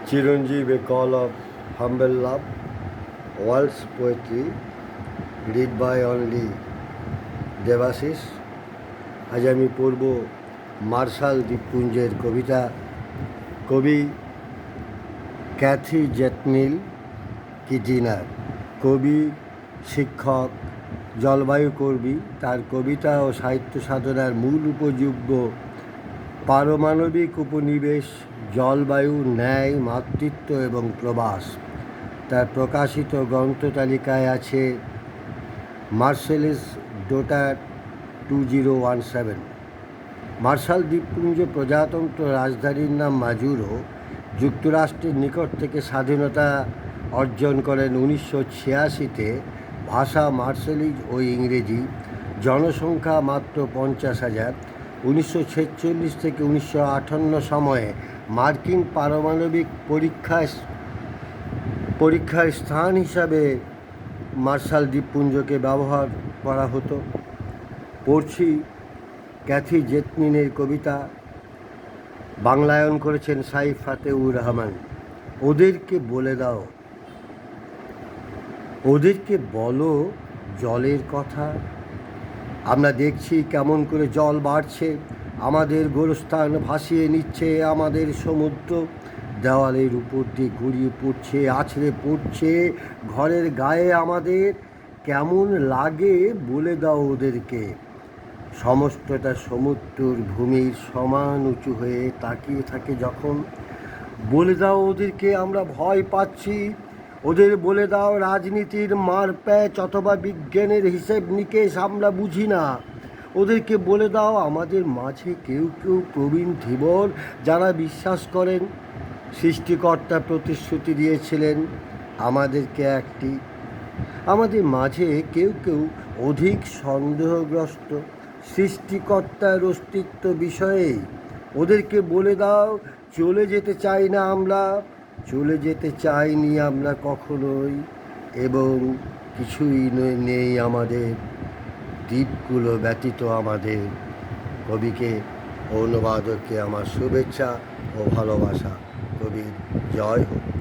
Chiranjeev, A Call of Humble Love, World's Poetry, read by only Debashis. আজ আমি পড়ব martial দ্বীপপুঞ্জের কবিতা। কবি ক্যাথি জেটনিল কিটিনার। কবি, শিক্ষক, জলবায়ু কর্মী। তার কবিতা ও সাহিত্য সাধনার মূল উপজীব্য পারমাণবিক উপনিবেশ, জলবায়ু, ন্যায়, মাতৃত্ব এবং প্রবাস। তার প্রকাশিত গ্রন্থ তালিকায় আছে মার্শালিস ডটার 2017। মার্শাল দ্বীপপুঞ্জ প্রজাতন্ত্র রাজধানীর নাম মাজুরো। যুক্তরাষ্ট্রের নিকট থেকে স্বাধীনতা অর্জন করেন 1986-তে। ভাষা মার্শালিজ ও ইংরেজি। জনসংখ্যা মাত্র 50,000। 1946 থেকে 1958 সময়ে মার্কিন পারমাণবিক পরীক্ষার স্থান হিসাবে মার্শাল দ্বীপপুঞ্জকে ব্যবহার করা হতো। পড়ছি ক্যাথি জেটনিনের কবিতা, বাংলায়ন করেছেন সাইফ ফাতেউর রহমান। ওদেরকে বলে দাও, ওদেরকে বলো জলের কথা। আমরা দেখছি কেমন করে জল বাড়ছে, আমাদের গোরস্থান ভাসিয়ে নিচ্ছে আমাদের সমুদ্র। দেওয়ালের উপর দিয়ে গড়িয়ে পড়ছে, আছড়ে পড়ছে ঘরের গায়ে আমাদের। কেমন লাগে বলে দাও ওদেরকে। সমস্তটা সমুদ্রের ভূমির সমান উঁচু হয়ে তাকিয়ে থাকে যখন। বলে দাও ওদেরকে আমরা ভয় পাচ্ছি। ওদের বলে দাও রাজনীতির মারপ্যাচ অথবা বিজ্ঞানের হিসেব নিকেশ আমরা বুঝি না। ওদেরকে বলে দাও আমাদের মাঝে কেউ কেউ প্রবীণ ধীবর, যারা বিশ্বাস করেন সৃষ্টিকর্তা প্রতিশ্রুতি দিয়েছিলেন আমাদেরকে একটি। আমাদের মাঝে কেউ কেউ অধিক সন্দেহগ্রস্ত সৃষ্টিকর্তার অস্তিত্ব বিষয়ে। ওদেরকে বলে দাও চলে যেতে চাই না আমরা, চলে যেতে চাইনি আমরা কখনোই, এবং কিছুই নেই আমাদের দ্বীপগুলো ব্যতীত আমাদের। কবিকে ও অনুবাদককে আমার শুভেচ্ছা ও ভালোবাসা। কবির জয় হোক।